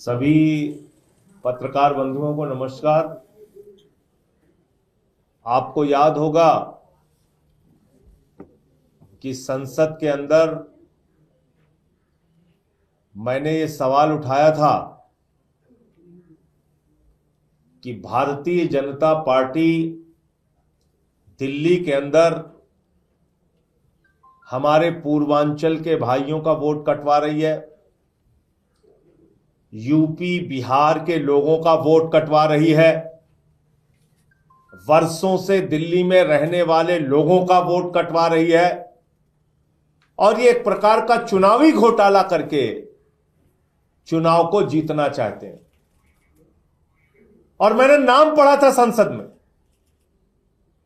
सभी पत्रकार बंधुओं को नमस्कार। आपको याद होगा कि संसद के अंदर मैंने ये सवाल उठाया था कि भारतीय जनता पार्टी दिल्ली के अंदर हमारे पूर्वांचल के भाइयों का वोट कटवा रही है, यूपी बिहार के लोगों का वोट कटवा रही है, वर्षों से दिल्ली में रहने वाले लोगों का वोट कटवा रही है और ये एक प्रकार का चुनावी घोटाला करके चुनाव को जीतना चाहते हैं। और मैंने नाम पढ़ा था संसद में,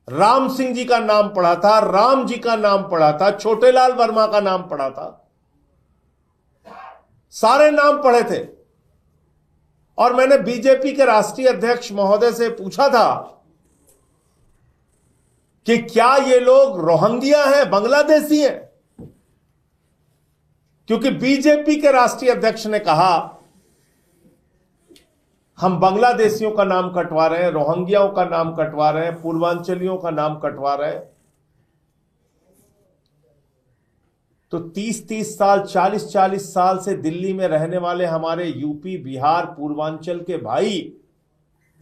राम सिंह जी का नाम पढ़ा था, राम जी का नाम पढ़ा था, छोटेलाल वर्मा का नाम पढ़ा था, सारे नाम पढ़े थे। और मैंने बीजेपी के राष्ट्रीय अध्यक्ष महोदय से पूछा था कि क्या ये लोग रोहिंग्या हैं, बांग्लादेशी हैं? क्योंकि बीजेपी के राष्ट्रीय अध्यक्ष ने कहा हम बांग्लादेशियों का नाम कटवा रहे हैं, रोहिंग्याओं का नाम कटवा रहे हैं, पूर्वांचलियों का नाम कटवा रहे हैं। तो 30-30 साल, 40-40 साल से दिल्ली में रहने वाले हमारे यूपी बिहार पूर्वांचल के भाई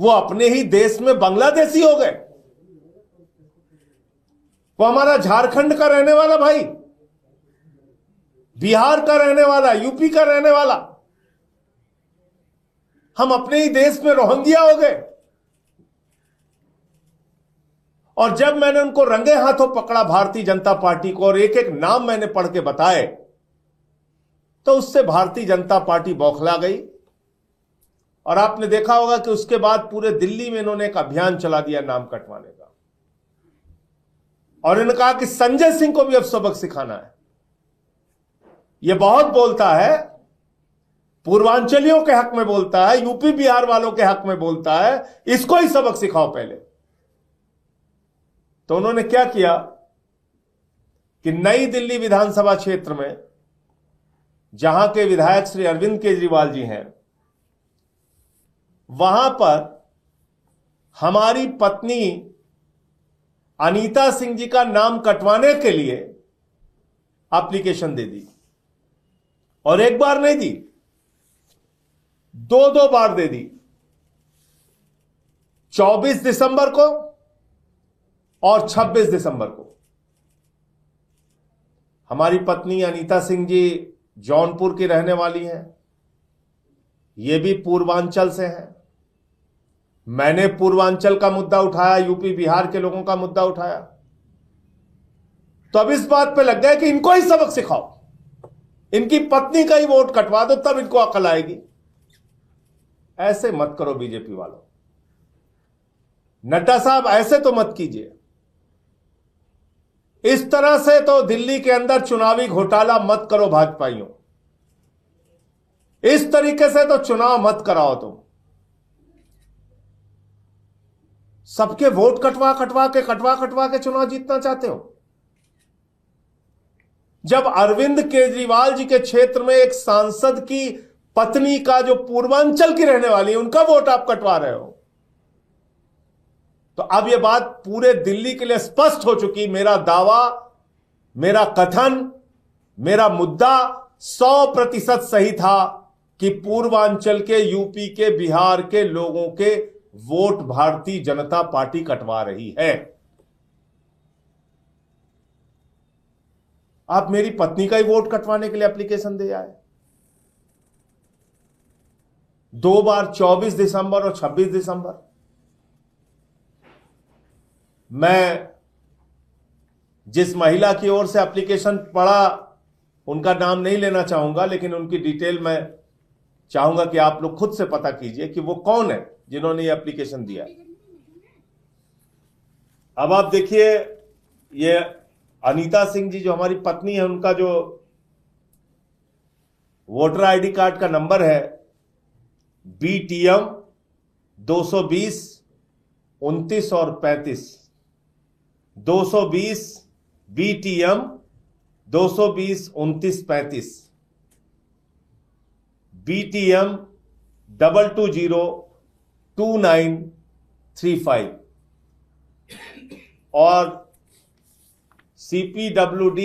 वो अपने ही देश में बांग्लादेशी हो गए। वो हमारा झारखंड का रहने वाला भाई, बिहार का रहने वाला, यूपी का रहने वाला, हम अपने ही देश में रोहिंग्या हो गए। और जब मैंने उनको रंगे हाथों पकड़ा भारतीय जनता पार्टी को और एक एक नाम मैंने पढ़ के बताए, तो उससे भारतीय जनता पार्टी बौखला गई। और आपने देखा होगा कि उसके बाद पूरे दिल्ली में इन्होंने एक अभियान चला दिया नाम कटवाने का। और इन्होंने कहा कि संजय सिंह को भी अब सबक सिखाना है। यह बहुत बोलता है, पूर्वांचलियों के हक में बोलता है, यूपी बिहार वालों के हक में बोलता है, इसको ही सबक सिखाओ पहले। तो उन्होंने क्या किया कि नई दिल्ली विधानसभा क्षेत्र में जहां के विधायक श्री अरविंद केजरीवाल जी हैं, वहां पर हमारी पत्नी अनीता सिंह जी का नाम कटवाने के लिए एप्लीकेशन दे दी। और एक बार नहीं दी, दो बार दे दी। 24 दिसंबर को और 26 दिसंबर को। हमारी पत्नी अनीता सिंह जी जौनपुर की रहने वाली हैं, ये भी पूर्वांचल से हैं। मैंने पूर्वांचल का मुद्दा उठाया, यूपी बिहार के लोगों का मुद्दा उठाया। तो अब इस बात पे लग गए कि इनको ही सबक सिखाओ, इनकी पत्नी का ही वोट कटवा दो, तब इनको अकल आएगी। ऐसे मत करो बीजेपी वालों, नड्डा साहब ऐसे तो मत कीजिए। इस तरह से तो दिल्ली के अंदर चुनावी घोटाला मत करो भाजपाइयों। इस तरीके से तो चुनाव मत कराओ तुम। सबके वोट कटवा कटवा के चुनाव जीतना चाहते हो। जब अरविंद केजरीवाल जी के क्षेत्र में एक सांसद की पत्नी का, जो पूर्वांचल की रहने वाली है, उनका वोट आप कटवा रहे हो, तो अब यह बात पूरे दिल्ली के लिए स्पष्ट हो चुकी। मेरा दावा, मेरा कथन, मेरा मुद्दा 100% सही था कि पूर्वांचल के, यूपी के, बिहार के लोगों के वोट भारतीय जनता पार्टी कटवा रही है। आप मेरी पत्नी का ही वोट कटवाने के लिए एप्लीकेशन दे आए। 2 बार, 24 दिसंबर और 26 दिसंबर। मैं जिस महिला की ओर से एप्लीकेशन पढ़ा, उनका नाम नहीं लेना चाहूंगा, लेकिन उनकी डिटेल मैं चाहूंगा कि आप लोग खुद से पता कीजिए कि वो कौन है जिन्होंने ये एप्लीकेशन दिया। अब आप देखिए, ये अनीता सिंह जी जो हमारी पत्नी है, उनका जो वोटर आईडी कार्ड का नंबर है BTM 220 29 और 35, 220 BTM 220 29 35, BTM 22022935 और CPWD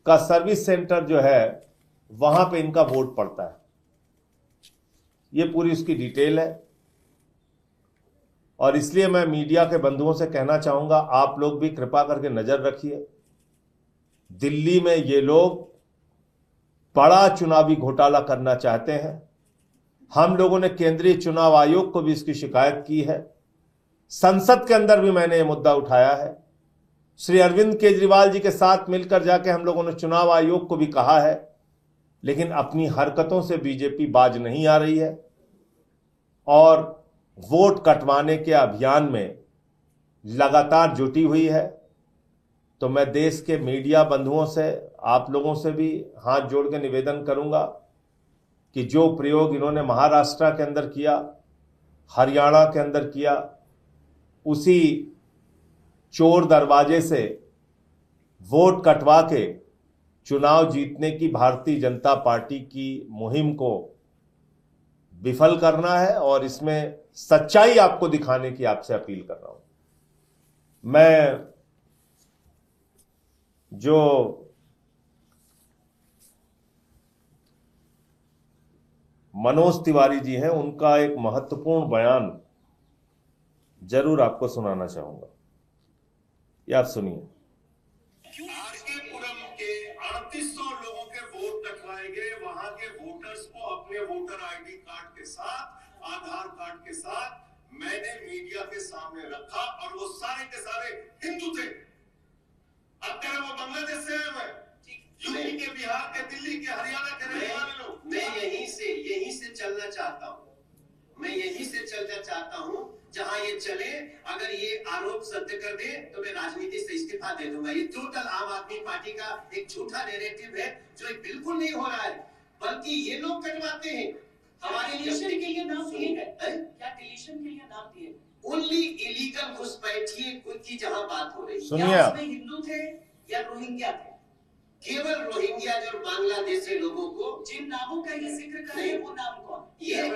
का सर्विस सेंटर जो है वहां पे इनका वोट पड़ता है। ये पूरी उसकी डिटेल है और इसलिए मैं मीडिया के बंधुओं से कहना चाहूंगा, आप लोग भी कृपा करके नजर रखिए। दिल्ली में ये लोग बड़ा चुनावी घोटाला करना चाहते हैं। हम लोगों ने केंद्रीय चुनाव आयोग को भी इसकी शिकायत की है। संसद के अंदर भी मैंने ये मुद्दा उठाया है। श्री अरविंद केजरीवाल जी के साथ मिलकर जाके हम लोगों ने चुनाव आयोग को भी कहा है, लेकिन अपनी हरकतों से बीजेपी बाज नहीं आ रही है और वोट कटवाने के अभियान में लगातार जुटी हुई है। तो मैं देश के मीडिया बंधुओं से, आप लोगों से भी हाथ जोड़ के निवेदन करूंगा कि जो प्रयोग इन्होंने महाराष्ट्र के अंदर किया, हरियाणा के अंदर किया, उसी चोर दरवाजे से वोट कटवा के चुनाव जीतने की भारतीय जनता पार्टी की मुहिम को विफल करना है और इसमें सच्चाई आपको दिखाने की आपसे अपील कर रहा हूं। मैं जो मनोज तिवारी जी हैं उनका एक महत्वपूर्ण बयान जरूर आपको सुनाना चाहूंगा। ये आप सुनिए। आरकेपुरम के 3800 लोगों के वोट कटवाए गए। वहां के वोटर्स को अपने वोटर आईडी कार्ड के साथ, आधार कार्ड के साथ मैंने मीडिया के सामने रखा और वो सारे के सारे हिंदू थे। अब कह रहे वो बांग्लादेश से है, मैं यूपी के, बिहार के, दिल्ली के, हरियाणा के रहने वाले लोग। मैं यहीं से चलना चाहता हूँ। मैं यहीं से चलना चाहता हूँ जहां ये चले। अगर ये आरोप सत्य कर दे तो मैं राजनीति से इस्तीफा दे दूंगा। ये टोटल आम आदमी पार्टी का एक झूठा नैरेटिव है जो बिल्कुल नहीं हो रहा है, बल्कि ये लोग कटवाते हैं। हमारे डिलीशन के लिए नाम दिए गए, क्या डिलीशन के लिए नाम दिए? ओनली इलीगल घुसपैठिए की जहां बात हो रही है, क्या उसमें हिंदू थे या रोहिंग्या थे? केवल रोहिंग्या और बांग्लादेशी लोगों को जिन नामों का ये जिक्र कर रहे हैं वो नाम कौन? ये तो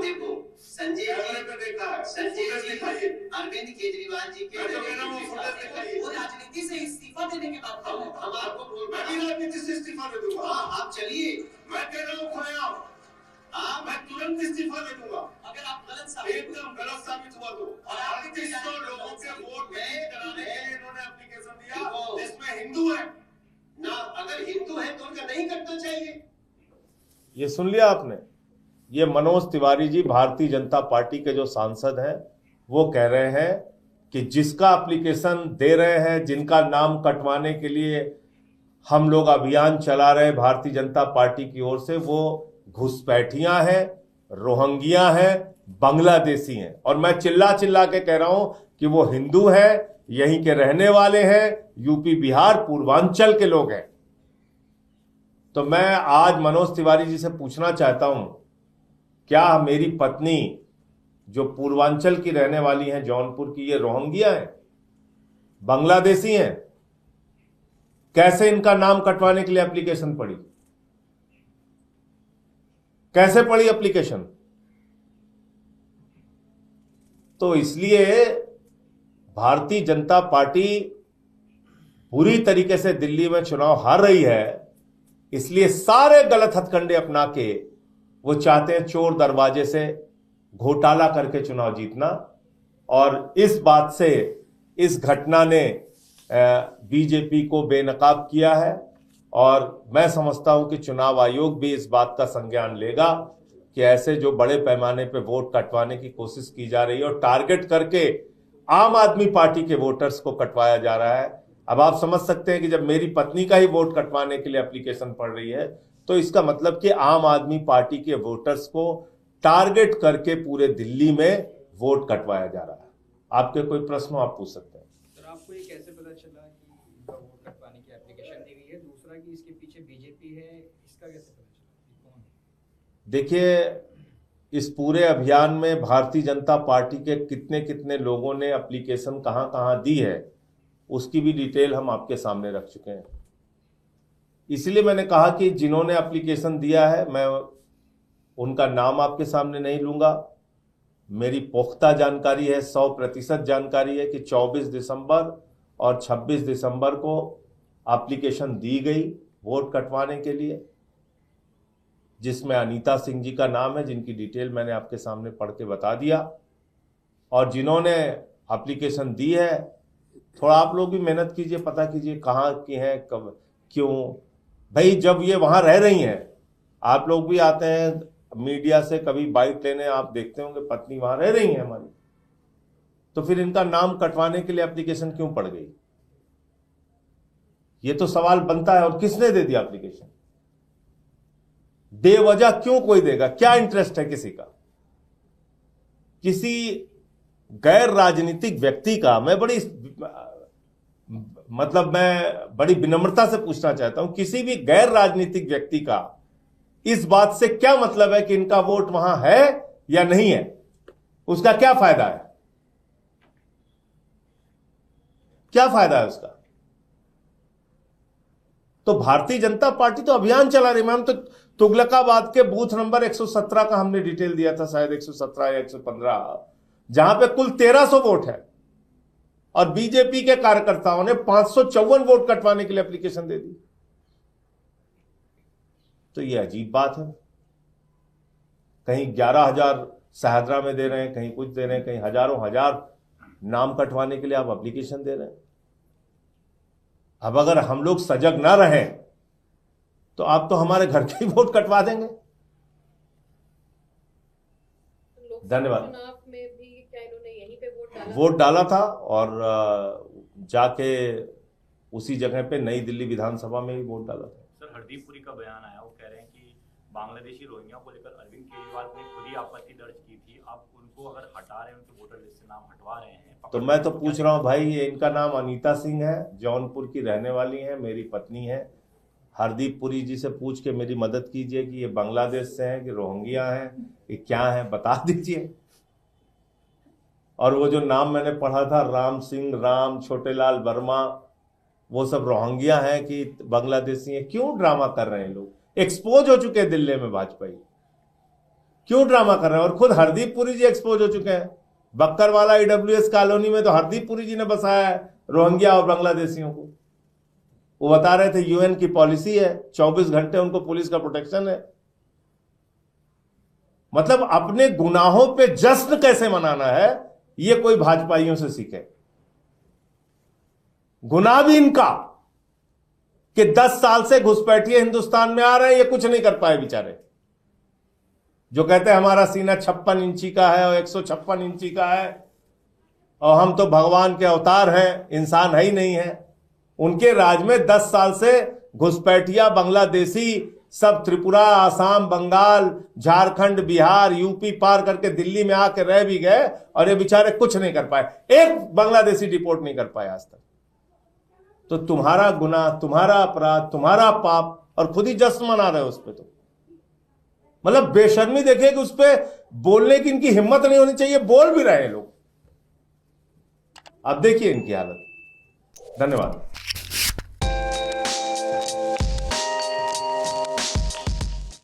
देखो संजय जी, अरविंद केजरीवाल जी के वो राजनीति से इस्तीफा देने के बाद हम आपको राजनीति से इस्तीफा दे दूंगा। आप चलिए, मैं कह रहा हूँ खोया, मैं तुरंत इस्तीफा दे दूंगा अगर आप एकदम गलत साबित हुआ तो। और 3800 लोगों के वोट कराने के लिए इन्होंने एप्लीकेशन दिया जिसमें हिंदू है ना। अगर हिंदू है तो उनका नहीं करना चाहिए। ये सुन लिया आपने। ये मनोज तिवारी जी भारतीय जनता पार्टी के जो सांसद हैं वो कह रहे हैं कि जिसका एप्लीकेशन दे रहे हैं, जिनका नाम कटवाने के लिए हम लोग अभियान चला रहे हैं भारतीय जनता पार्टी की ओर से, वो घुसपैठियां हैं, रोहिंग्या हैं, बांग्लादेशी हैं। और मैं चिल्ला चिल्ला के कह रहा हूं कि वो हिंदू हैं, यहीं के रहने वाले हैं, यूपी बिहार पूर्वांचल के लोग हैं। तो मैं आज मनोज तिवारी जी से पूछना चाहता हूं, क्या मेरी पत्नी जो पूर्वांचल की रहने वाली हैं, जौनपुर की, ये रोहिंग्या हैं, बांग्लादेशी हैं? कैसे इनका नाम कटवाने के लिए एप्लीकेशन पड़ी? कैसे पड़ी एप्लीकेशन? तो इसलिए भारतीय जनता पार्टी पूरी तरीके से दिल्ली में चुनाव हार रही है। इसलिए सारे गलत हथकंडे अपना के वो चाहते हैं चोर दरवाजे से घोटाला करके चुनाव जीतना। और इस बात से, इस घटना ने बीजेपी को बेनकाब किया है। और मैं समझता हूं कि चुनाव आयोग भी इस बात का संज्ञान लेगा कि ऐसे जो बड़े पैमाने पे वोट कटवाने की कोशिश की जा रही है और टारगेट करके आम आदमी पार्टी के वोटर्स को कटवाया जा रहा है। अब आप समझ सकते हैं कि जब मेरी पत्नी का ही वोट कटवाने के लिए एप्लीकेशन पड़ रही है तो इसका मतलब कि आम आदमी पार्टी के वोटर्स को टारगेट करके पूरे दिल्ली में वोट कटवाया जा रहा है। आपके कोई प्रश्न आप पूछ सकते हैं। सर, आपको ये कैसे पता चला कि इनका वोट कटवाने की एप्लीकेशन दी गई है? दूसरा कि इसके पीछे बीजेपी है, इसका कैसे पता चला? कौन? देखिए, इस पूरे अभियान में भारतीय जनता पार्टी के कितने कितने लोगों ने एप्लीकेशन कहां कहां दी है उसकी भी डिटेल हम आपके सामने रख चुके हैं। इसलिए मैंने कहा कि जिन्होंने एप्लीकेशन दिया है, मैं उनका नाम आपके सामने नहीं लूंगा। मेरी पुख्ता जानकारी है, 100% जानकारी है कि 24 दिसंबर और 26 दिसंबर को एप्लीकेशन दी गई वोट कटवाने के लिए, जिसमें अनीता सिंह जी का नाम है, जिनकी डिटेल मैंने आपके सामने पढ़ के बता दिया। और जिन्होंने एप्लीकेशन दी है, थोड़ा आप लोग भी मेहनत कीजिए, पता कीजिए कहाँ की हैं, कब, क्यों। भाई जब ये वहां रह रही हैं, आप लोग भी आते हैं मीडिया से कभी बाइट लेने, आप देखते होंगे पत्नी वहां रह रही है हमारी, तो फिर इनका नाम कटवाने के लिए एप्लीकेशन क्यों पड़ गई? ये तो सवाल बनता है। और किसने दे दिया एप्लीकेशन? बेवजह क्यों कोई देगा? क्या इंटरेस्ट है किसी का? किसी गैर राजनीतिक व्यक्ति का मैं बड़ी विनम्रता से पूछना चाहता हूं, किसी भी गैर राजनीतिक व्यक्ति का इस बात से क्या मतलब है कि इनका वोट वहां है या नहीं है? उसका क्या फायदा है? क्या फायदा है उसका? तो भारतीय जनता पार्टी तो अभियान चला रही है। मैम, तो तुगलकाबाद के बूथ नंबर 117 का हमने डिटेल दिया था, शायद 117 या 115, जहां पे कुल 1300 वोट है, और बीजेपी के कार्यकर्ताओं ने 554 वोट कटवाने के लिए एप्लीकेशन दे दी। तो ये अजीब बात है। कहीं 11,000 सहदरा में दे रहे हैं, कहीं कुछ दे रहे हैं, कहीं हजारों हजार नाम कटवाने के लिए आप एप्लीकेशन दे रहे हैं। अब अगर हम लोग सजग ना रहें तो आप तो हमारे घर के ही वोट कटवा देंगे। धन्यवाद। चुनाव में भी क्या इन्होंने यहीं पे वोट डाला था, और जाके उसी जगह पे नई दिल्ली विधानसभा में ही वोट डाला था। सर, हरदीप पुरी का बयान आया, वो कह रहे हैं कि बांग्लादेशी रोहिंग्या को लेकर अरविंद केजरीवाल ने खुद ही आपत्ति दर्ज की थी। आप उनको अगर हटा रहे हैं, उनके वोटर लिस्ट से नाम हटवा रहे हैं, तो मैं तो पूछ रहा हूं भाई, ये इनका नाम अनीता सिंह है, जौनपुर की रहने वाली है, मेरी पत्नी है। हरदीप पुरी जी से पूछ के मेरी मदद कीजिए कि ये बांग्लादेश से हैं कि रोहिंग्या हैं, ये क्या है, बता दीजिए। और वो जो नाम मैंने पढ़ा था, राम सिंह, राम, छोटेलाल वर्मा, वो सब रोहिंग्या हैं कि बांग्लादेशी हैं? क्यों ड्रामा कर रहे हैं लोग? एक्सपोज हो चुके हैं दिल्ली में वाजपेयी, क्यों ड्रामा कर रहे हैं? और खुद हरदीप पुरी जी एक्सपोज हो चुके हैं। बक्करवाला ईडब्ल्यूएस कॉलोनी में तो हरदीप पुरी जी ने बसाया है रोहिंग्या और बांग्लादेशियों को। वो बता रहे थे यूएन की पॉलिसी है, 24 घंटे उनको पुलिस का प्रोटेक्शन है। मतलब अपने गुनाहों पे जश्न कैसे मनाना है, ये कोई भाजपाइयों से सीखे। गुनाह भी इनका कि 10 साल से घुसपैठिए हिंदुस्तान में आ रहे हैं, ये कुछ नहीं कर पाए बेचारे। जो कहते हैं हमारा सीना 56 इंची का है और 156 इंची का है, और हम तो भगवान के अवतार हैं, इंसान है ही नहीं है। उनके राज में 10 साल से घुसपैठिया बांग्लादेशी सब त्रिपुरा, आसाम, बंगाल, झारखंड, बिहार, यूपी पार करके दिल्ली में आके रह भी गए, और ये बेचारे कुछ नहीं कर पाए। एक बांग्लादेशी डिपोर्ट नहीं कर पाए आज तक। तो तुम्हारा गुनाह, तुम्हारा अपराध, तुम्हारा पाप, और खुद ही जश्न मना रहे हो उस पर। तो मतलब बेशर्मी देखिए कि उस पर बोलने की इनकी हिम्मत नहीं होनी चाहिए, बोल भी रहे हैं लोग। अब देखिए इनकी हालत। धन्यवाद।